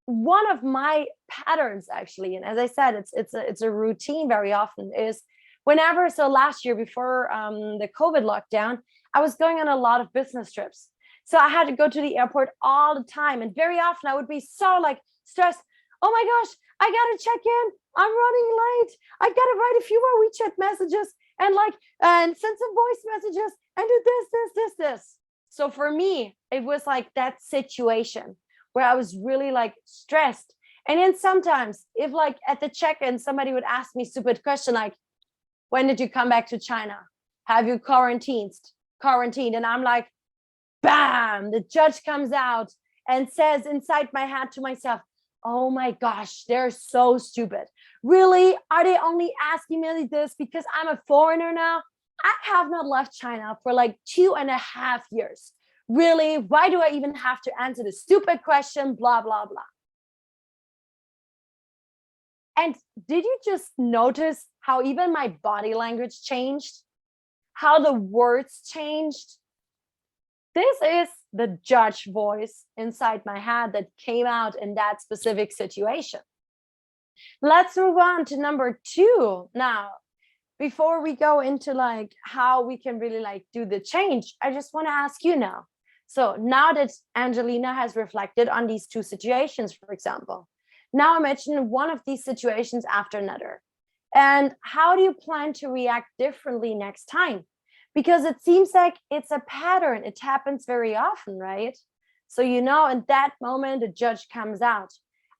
Speaker 1: one of my patterns actually, and as I said, it's a routine very often, is whenever, so last year before the COVID lockdown, I was going on a lot of business trips. So I had to go to the airport all the time. And very often I would be so like stressed. Oh my gosh, I gotta check in. I'm running late. I gotta write a few more WeChat messages and send some voice messages and do this. So for me, it was like that situation where I was really like stressed. And then sometimes if like at the check-in, somebody would ask me a stupid question like, when did you come back to China? Have you quarantined? And I'm like, bam, the judge comes out and says inside my head to myself, oh my gosh, they're so stupid. Really? Are they only asking me this because I'm a foreigner now? I have not left China for like 2.5 years. Really? Why do I even have to answer this stupid question? Blah, blah, blah. And did you just notice how even my body language changed? How the words changed? This is the judge voice inside my head that came out in that specific situation. Let's move on to number 2 now. Before we go into like how we can really like do the change, I just want to ask you now. So now that Angelina has reflected on these 2 situations, for example, now imagine one of these situations after another. And how do you plan to react differently next time? Because it seems like it's a pattern. It happens very often, right? So, you know, in that moment, the judge comes out.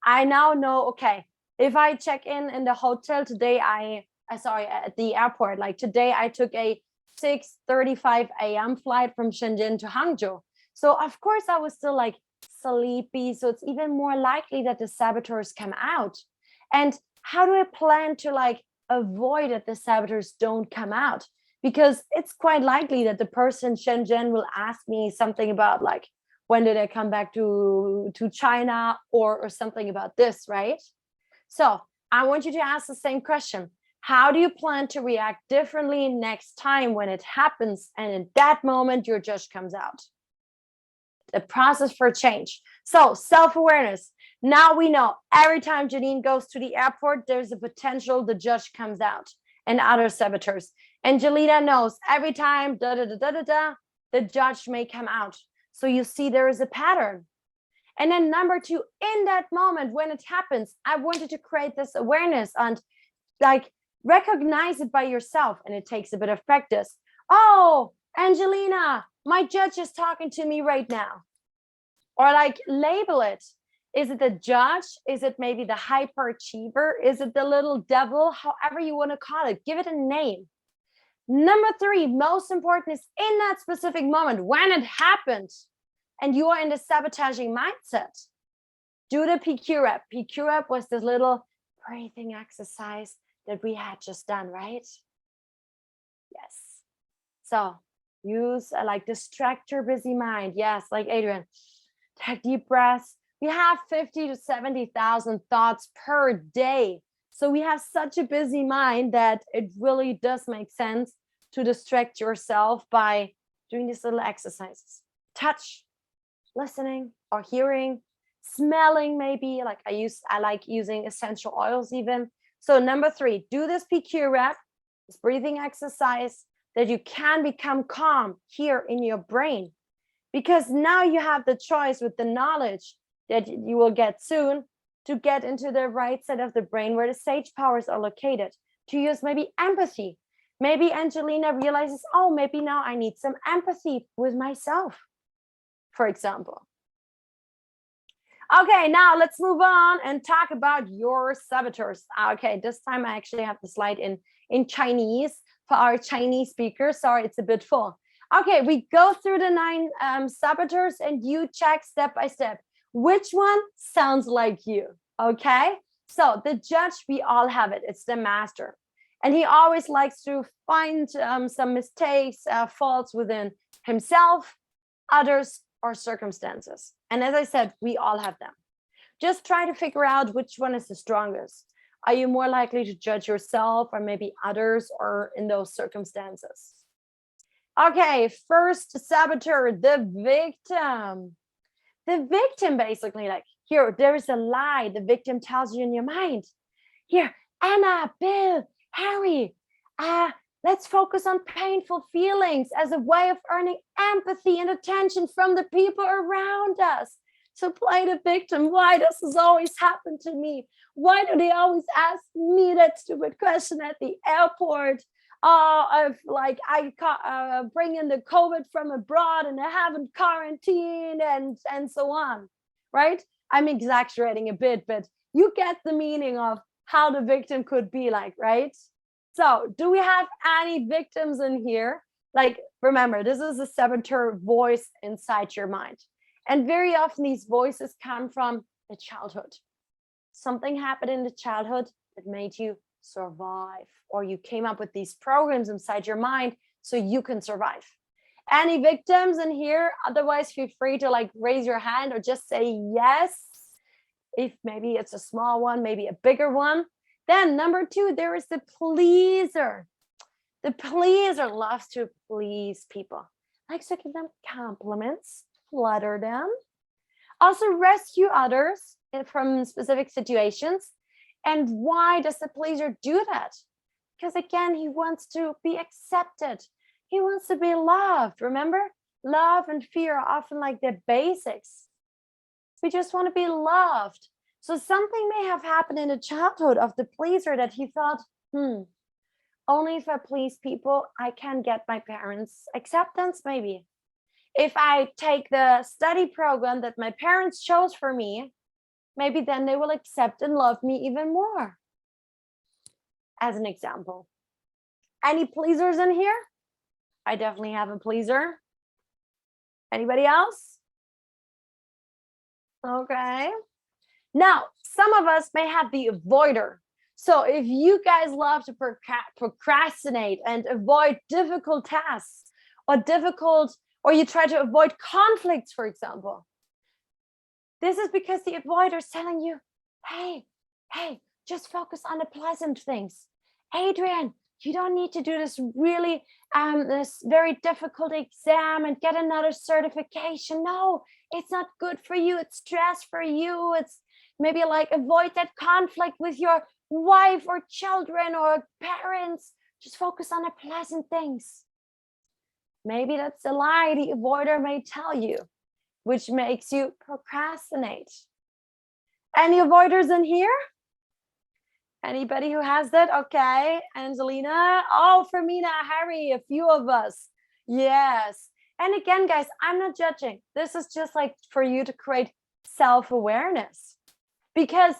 Speaker 1: I now know, okay, if I check in the hotel today, at the airport, like today I took a 6:35 a.m. flight from Shenzhen to Hangzhou. So of course I was still like sleepy. So it's even more likely that the saboteurs come out. And how do I plan to like avoid that the saboteurs don't come out? Because it's quite likely that the person in Shenzhen will ask me something about like, when did I come back to China or something about this, right? So I want you to ask the same question. How do you plan to react differently next time when it happens? And in that moment, your judge comes out. The process for change. So self-awareness. Now we know every time Janine goes to the airport, there's a potential the judge comes out and other saboteurs. And Jelena knows every time the judge may come out. So you see there is a pattern. And then number two, in that moment when it happens, I wanted to create this awareness and like recognize it by yourself. And it takes a bit of practice. Oh, Angelina, my judge is talking to me right now. Or like label it. Is it the judge? Is it maybe the hyperachiever? Is it the little devil? However you want to call it, give it a name. Number three, most important is in that specific moment when it happened and you are in the sabotaging mindset, do the PQ rep. PQ rep was this little breathing exercise that we had just done, right? Yes. So use like distract your busy mind. Yes, like Adrian, take deep breaths. We have 50 to 70,000 thoughts per day. So we have such a busy mind that it really does make sense to distract yourself by doing these little exercises. Touch, listening or hearing, smelling maybe, like I like using essential oils even. So number three, do this PQ rep, this breathing exercise that you can become calm here in your brain. Because now you have the choice with the knowledge that you will get soon to get into the right side of the brain where the sage powers are located, to use maybe empathy. Maybe Angelina realizes, oh, maybe now I need some empathy with myself, for example. Okay, now let's move on and talk about your saboteurs. Okay, this time I actually have the slide in Chinese for our Chinese speakers. Sorry, it's a bit full. Okay, we go through the 9 saboteurs and you check step by step. Which one sounds like you? Okay, so the judge, we all have it. It's the master. And he always likes to find some mistakes, faults within himself, others, or circumstances. And as I said, we all have them. Just try to figure out which one is the strongest. Are you more likely to judge yourself or maybe others or in those circumstances? Okay, first saboteur, the victim. The victim basically, like here, there is a lie the victim tells you in your mind. Here, Anna, Bill, Harry, let's focus on painful feelings as a way of earning empathy and attention from the people around us. So play the victim. Why does this always happen to me? Why do they always ask me that stupid question at the airport? If like I bring in the COVID from abroad and I haven't quarantined and so on, right? I'm exaggerating a bit, but you get the meaning of how the victim could be like, right? So do we have any victims in here? Like, remember, this is a saboteur voice inside your mind. And very often these voices come from the childhood. Something happened in the childhood that made you survive, or you came up with these programs inside your mind so you can survive. Any victims in here? Otherwise, feel free to like raise your hand or just say yes. If maybe it's a small one, maybe a bigger one. Then number 2, there is the pleaser. The pleaser loves to please people, likes to give them compliments, flatter them, also rescue others from specific situations. And why does the pleaser do that? Because again, he wants to be accepted. He wants to be loved. Remember, love and fear are often like the basics. We just want to be loved. So something may have happened in the childhood of the pleaser that he thought, only if I please people, I can get my parents' acceptance maybe. if I take the study program that my parents chose for me, maybe then they will accept and love me even more. As an example. Any pleasers in here? I definitely have a pleaser. Anybody else? Okay. Now, some of us may have the avoider. So if you guys love to procrastinate and avoid difficult tasks or you try to avoid conflicts, for example, this is because the avoider is telling you, hey, just focus on the pleasant things. Adrian, you don't need to do this really, this very difficult exam and get another certification. No, it's not good for you. It's stress for you. It's maybe like avoid that conflict with your wife or children or parents. Just focus on the pleasant things. Maybe that's a lie the avoider may tell you, which makes you procrastinate. Any avoiders in here? Anybody who has that? Okay, Angelina. Oh, Fermina, Harry, a few of us. Yes. And again, guys, I'm not judging. This is just like for you to create self-awareness. Because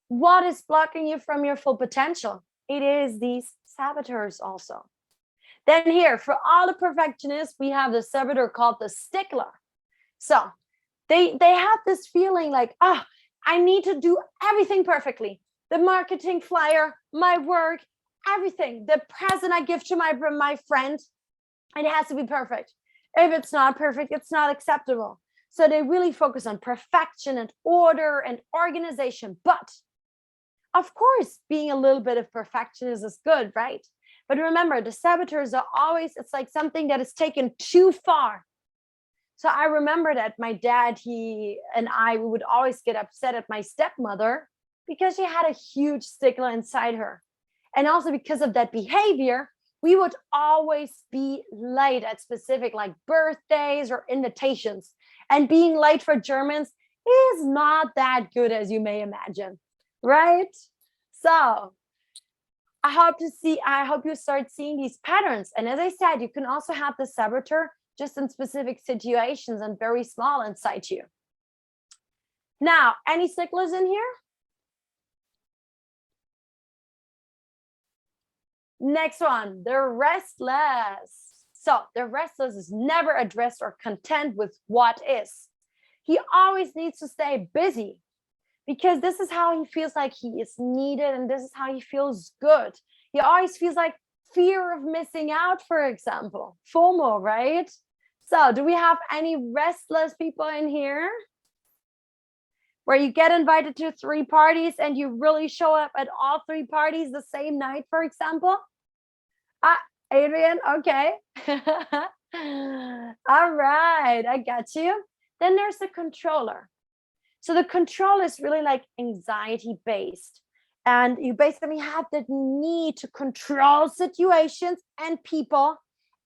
Speaker 1: what is blocking you from your full potential? It is these saboteurs also. Then here, for all the perfectionists, we have the saboteur called the stickler. So they have this feeling like, oh, I need to do everything perfectly. The marketing flyer, my work, everything. The present I give to my friend, it has to be perfect. If it's not perfect, it's not acceptable. So they really focus on perfection and order and organization. But of course, being a little bit of perfectionist is good, right? But remember, the saboteurs are always, it's like something that is taken too far. So I remember that my dad, he and I, we would always get upset at my stepmother because she had a huge stickler inside her. And also because of that behavior, we would always be late at specific like birthdays or invitations. And being late for Germans is not that good as you may imagine, right? So I hope you start seeing these patterns. And as I said, you can also have the saboteur just in specific situations and very small inside you. Now, any sticklers in here? Next one, they're restless. So the restless is never addressed or content with what is. He always needs to stay busy because this is how he feels like he is needed and this is how he feels good. He always feels like fear of missing out, for example, FOMO, right? So do we have any restless people in here? Where you get invited to 3 parties and you really show up at all 3 parties the same night, for example? Adrian, okay. All right, I got you. Then there's the controller. So the control is really like anxiety based. And you basically have the need to control situations and people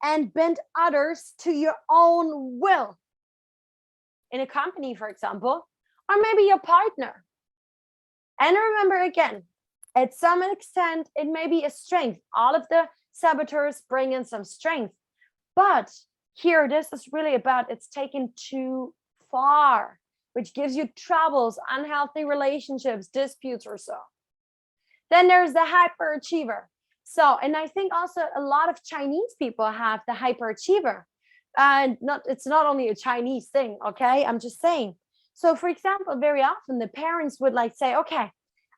Speaker 1: and bend others to your own will. In a company, for example, or maybe your partner. And remember again, at some extent, it may be a strength. All of the saboteurs bring in some strength. But here, this is really about it's taken too far, which gives you troubles, unhealthy relationships, disputes or so. Then there's the hyperachiever. So, and I think also a lot of Chinese people have the hyperachiever. And it's not only a Chinese thing, okay? I'm just saying. So for example, very often the parents would like say, okay,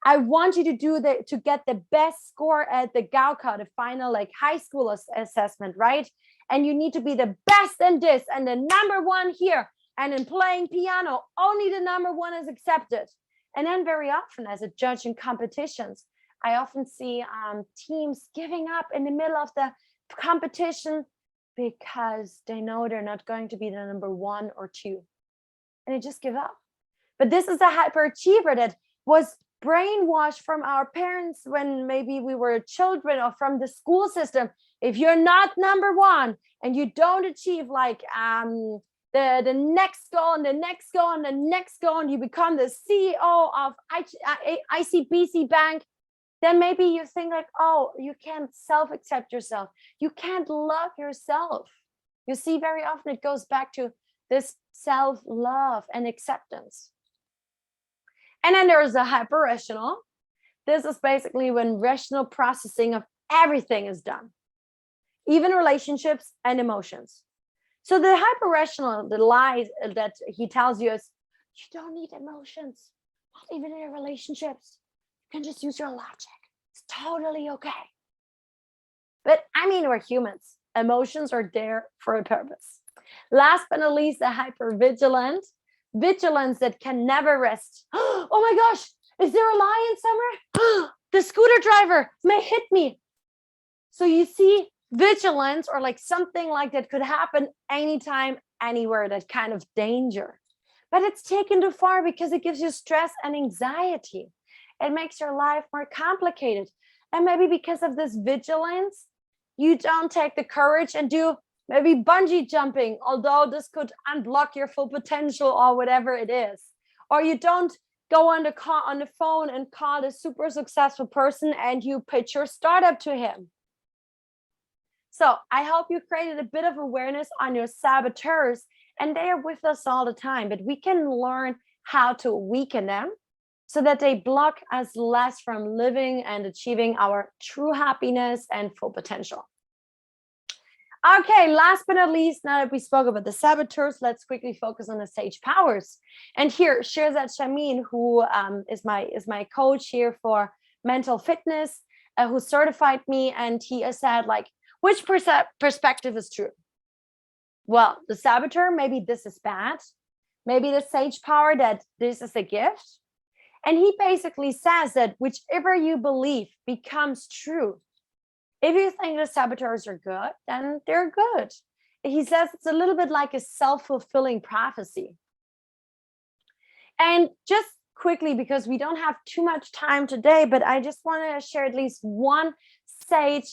Speaker 1: I want you to get the best score at the Gaokao, the final like high school assessment, right? And you need to be the best in this and the #1 here. And in playing piano, only the #1 is accepted. And then very often as a judge in competitions, I often see teams giving up in the middle of the competition because they know they're not going to be the #1 or 2. And they just give up. But this is a hyperachiever that was brainwashed from our parents when maybe we were children or from the school system. If you're not #1 and you don't achieve like the next goal and the next goal and the next goal and you become the CEO of ICBC Bank, then maybe you think like, oh, you can't self-accept yourself. You can't love yourself. You see, very often it goes back to this self-love and acceptance. And then there's the hyper-rational. This is basically when rational processing of everything is done, even relationships and emotions. So the hyper-rational, the lie that he tells you is, you don't need emotions, not even in your relationships. You can just use your logic. It's totally okay. But I mean, we're humans. Emotions are there for a purpose. Last but not least, the hyper-vigilant. Vigilance that can never rest. Oh my gosh, is there a lion somewhere? The scooter driver may hit me. So you see, vigilance, or like something like that, could happen anytime, anywhere, that kind of danger. But it's taken too far because it gives you stress and anxiety. It makes your life more complicated. And maybe because of this vigilance, you don't take the courage and do maybe bungee jumping, although this could unblock your full potential or whatever it is. Or you don't go on the phone and call the super successful person and you pitch your startup to him. So I hope you created a bit of awareness on your saboteurs, and they are with us all the time, but we can learn how to weaken them so that they block us less from living and achieving our true happiness and full potential. Okay, last but not least, now that we spoke about the saboteurs, let's quickly focus on the sage powers. And here, Shirzad Shamin, who is my coach here for mental fitness, who certified me, and he has said, like, which perspective is true? Well, the saboteur, maybe this is bad. Maybe the sage power, that this is a gift. And he basically says that whichever you believe becomes true. If you think the saboteurs are good, then they're good. He says it's a little bit like a self-fulfilling prophecy. And just quickly, because we don't have too much time today, but I just want to share at least one sage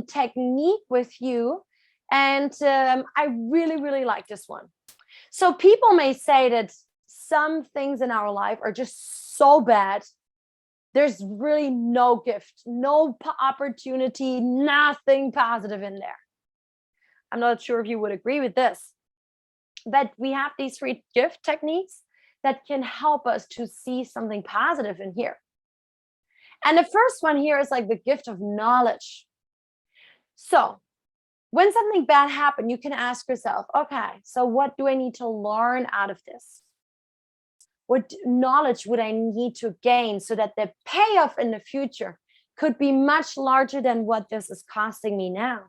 Speaker 1: technique with you. And I really, really like this one. So people may say that some things in our life are just so bad. There's really no gift, no opportunity, nothing positive in there. I'm not sure if you would agree with this, but we have these 3 gift techniques that can help us to see something positive in here. And the first one here is like the gift of knowledge. So when something bad happened, you can ask yourself, okay, so what do I need to learn out of this? What knowledge would I need to gain so that the payoff in the future could be much larger than what this is costing me now?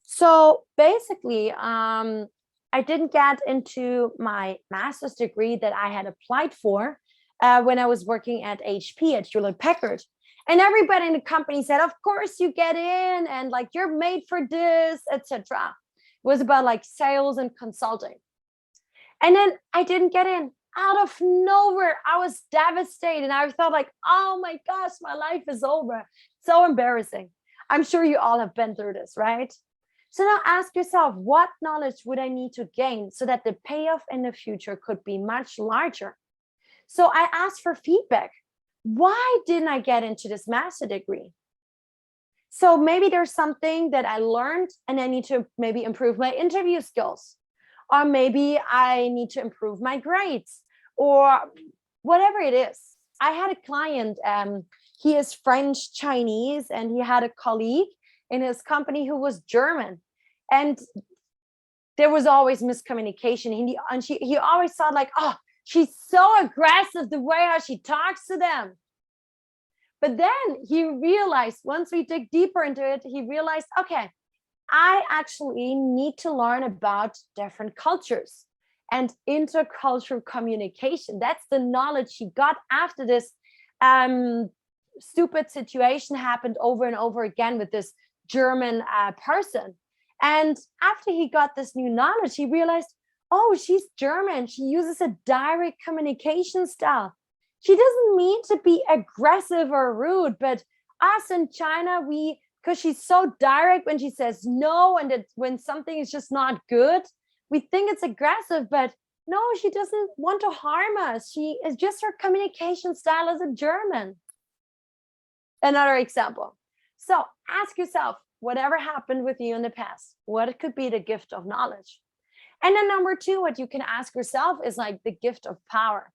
Speaker 1: So basically, I didn't get into my master's degree that I had applied for when I was working at HP, at Hewlett Packard. And everybody in the company said, of course you get in, and like you're made for this, etc. It was about like sales and consulting. And then I didn't get in. Out of nowhere, I was devastated. I thought like, oh my gosh, my life is over. So embarrassing. I'm sure you all have been through this, right? So now ask yourself, what knowledge would I need to gain so that the payoff in the future could be much larger? So I asked for feedback. Why didn't I get into this master degree? So maybe there's something that I learned and I need to maybe improve my interview skills. Or maybe I need to improve my grades, or whatever it is. I had a client, he is French Chinese, and he had a colleague in his company who was German. And there was always miscommunication. He always thought like, oh, she's so aggressive the way how she talks to them. But then he realized, once we dig deeper into it, he realized, okay, I actually need to learn about different cultures and intercultural communication. That's the knowledge he got after this stupid situation happened over and over again with this German person. And after he got this new knowledge, he realized, oh, she's German. She uses a direct communication style. She doesn't mean to be aggressive or rude, but us in China, because she's so direct when she says no, and that when something is just not good, we think it's aggressive, but no, she doesn't want to harm us. She is just her communication style as a German. Another example. So ask yourself, whatever happened with you in the past, what it could be the gift of knowledge. And then number two, what you can ask yourself is like the gift of power.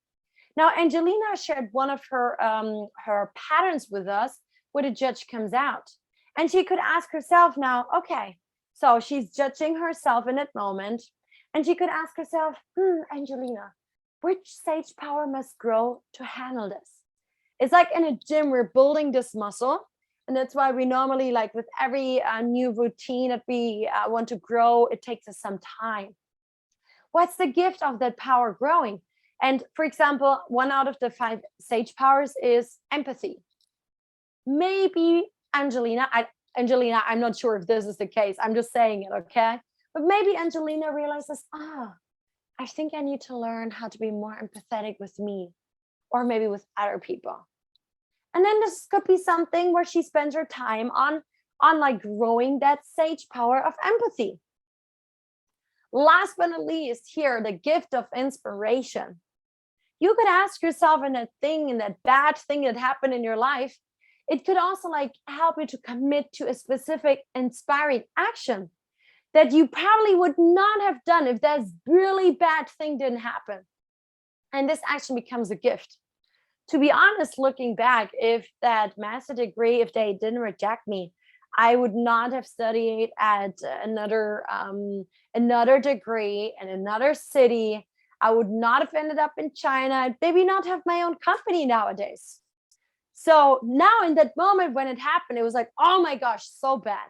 Speaker 1: Now, Angelina shared one of her patterns with us where the judge comes out. And she could ask herself now, okay, so she's judging herself in that moment. And she could ask herself, Angelina, which sage power must grow to handle this? It's like in a gym, we're building this muscle. And that's why we normally, like with every new routine that we want to grow, it takes us some time. What's the gift of that power growing? And for example, 1 out of the 5 sage powers is empathy. Maybe Angelina, I'm not sure if this is the case. I'm just saying it, okay? But maybe Angelina realizes, I think I need to learn how to be more empathetic with me, or maybe with other people. And then this could be something where she spends her time on like growing that sage power of empathy. Last but not least, here, the gift of inspiration. You could ask yourself in that bad thing that happened in your life, it could also like help you to commit to a specific inspiring action that you probably would not have done if that really bad thing didn't happen. And this action becomes a gift. To be honest, looking back, if that master degree, if they didn't reject me, I would not have studied at another degree in another city. I would not have ended up in China, maybe not have my own company nowadays. So now in that moment when it happened, it was like, oh my gosh, so bad.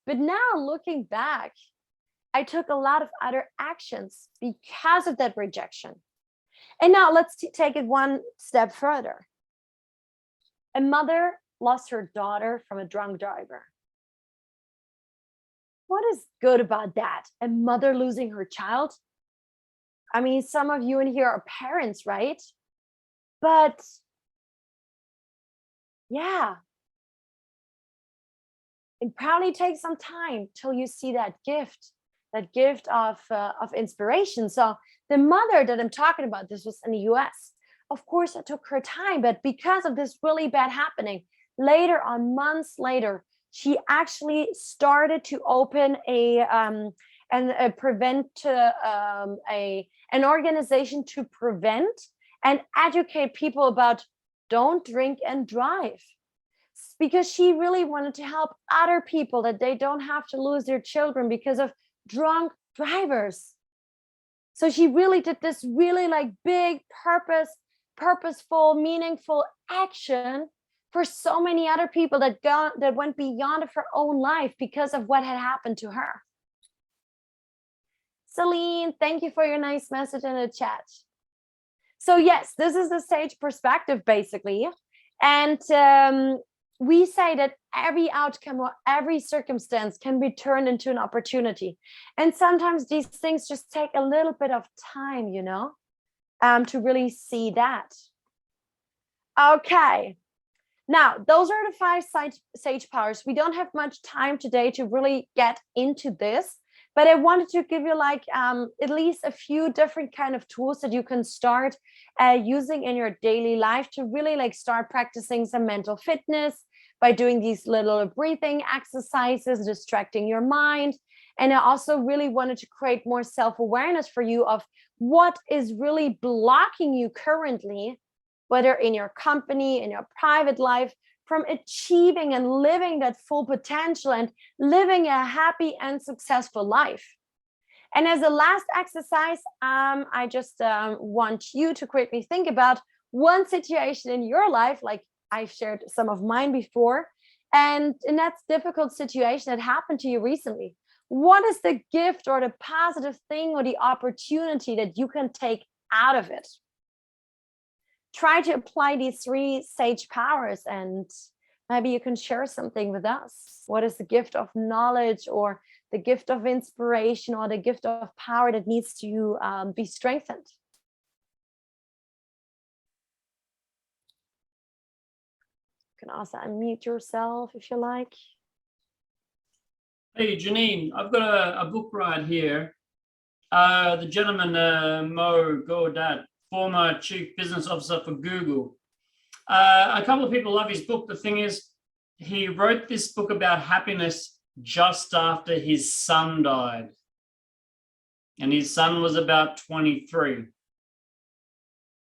Speaker 1: But now looking back, I took a lot of other actions because of that rejection. And now let's take it one step further. A mother lost her daughter from a drunk driver. What is good about that? A mother losing her child? I mean, some of you in here are parents, right? But yeah, it probably takes some time till you see that gift of inspiration. So the mother that I'm talking about, this was in the US. Of course, it took her time, but because of this really bad happening, later on, months later, she actually started to open an organization to prevent and educate people about don't drink and drive, because she really wanted to help other people that they don't have to lose their children because of drunk drivers. So she really did this really like big purposeful, meaningful action for so many other people that went beyond of her own life because of what had happened to her. Celine, thank you for your nice message in the chat. So yes, this is the sage perspective basically. And we say that every outcome or every circumstance can be turned into an opportunity. And sometimes these things just take a little bit of time, you know, to really see that. Okay. Now, those are the 5 sage powers. We don't have much time today to really get into this, but I wanted to give you like at least a few different kind of tools that you can start using in your daily life to really like start practicing some mental fitness by doing these little breathing exercises, distracting your mind. And I also really wanted to create more self-awareness for you of what is really blocking you currently, whether in your company, in your private life, from achieving and living that full potential and living a happy and successful life. And as a last exercise, I just want you to quickly think about one situation in your life, like I've shared some of mine before, and in that difficult situation that happened to you recently, what is the gift or the positive thing or the opportunity that you can take out of it? Try to apply these 3 sage powers, and maybe you can share something with us. What is the gift of knowledge or the gift of inspiration or the gift of power that needs to be strengthened? You can also unmute yourself if you like.
Speaker 2: Hey, Janine, I've got a book right here. The gentleman, Mo Gaudat, former chief business officer for Google. A couple of people love his book. The thing is, he wrote this book about happiness just after his son died. And his son was about 23.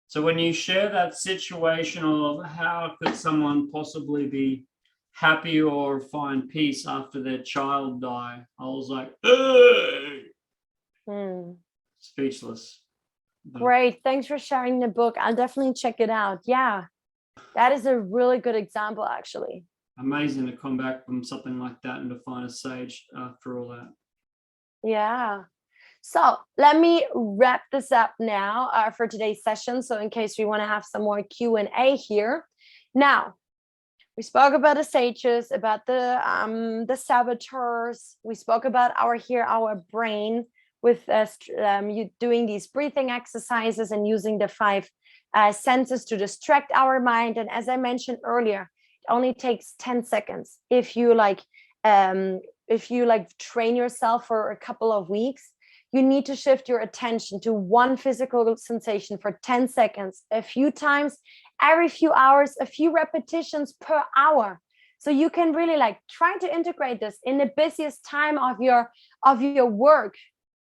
Speaker 2: So when you share that situation of how could someone possibly be happy or find peace after their child die, I was like, speechless.
Speaker 1: Great. Thanks for sharing the book. I'll definitely check it out. Yeah, that is a really good example, actually.
Speaker 2: Amazing to come back from something like that and to find a sage after all that.
Speaker 1: Yeah. So let me wrap this up now for today's session. So in case we want to have some more Q&A here. Now, we spoke about the sages, about the saboteurs. We spoke about our brain with you doing these breathing exercises and using the 5 senses to distract our mind. And as I mentioned earlier, it only takes 10 seconds. If you train yourself for a couple of weeks, you need to shift your attention to one physical sensation for 10 seconds, a few times, every few hours, a few repetitions per hour. So you can really try to integrate this in the busiest time of your work.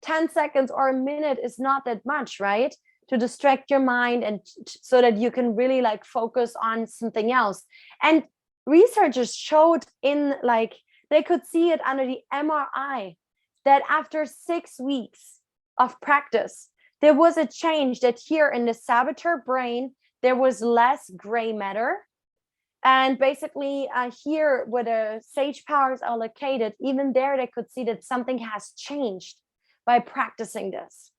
Speaker 1: 10 seconds or a minute is not that much, right? To distract your mind and so that you can really focus on something else. And researchers showed they could see it under the MRI that after 6 weeks of practice, there was a change that here in the saboteur brain, there was less gray matter. And basically here where the sage powers are located, even there they could see that something has changed by practicing this.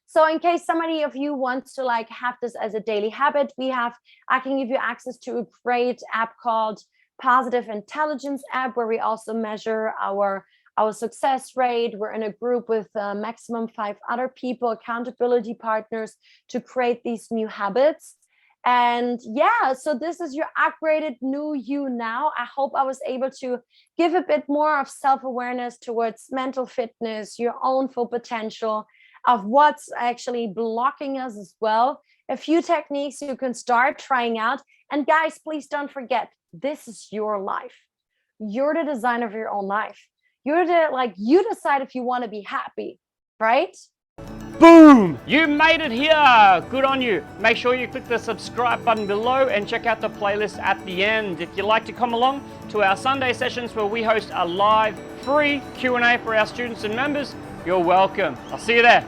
Speaker 1: So in case somebody of you wants to have this as a daily habit, I can give you access to a great app called Positive Intelligence app, where we also measure our success rate. We're in a group with maximum 5 other people, accountability partners, to create these new habits. And yeah, so this is your upgraded new you now. I hope I was able to give a bit more of self-awareness towards mental fitness, your own full potential, of what's actually blocking us as well. A few techniques you can start trying out. And guys, please don't forget, this is your life. You're the designer of your own life. You're you decide if you want to be happy, right?
Speaker 4: Boom! You made it here! Good on you. Make sure you click the subscribe button below and check out the playlist at the end. If you'd like to come along to our Sunday sessions where we host a live free Q&A for our students and members, you're welcome. I'll see you there.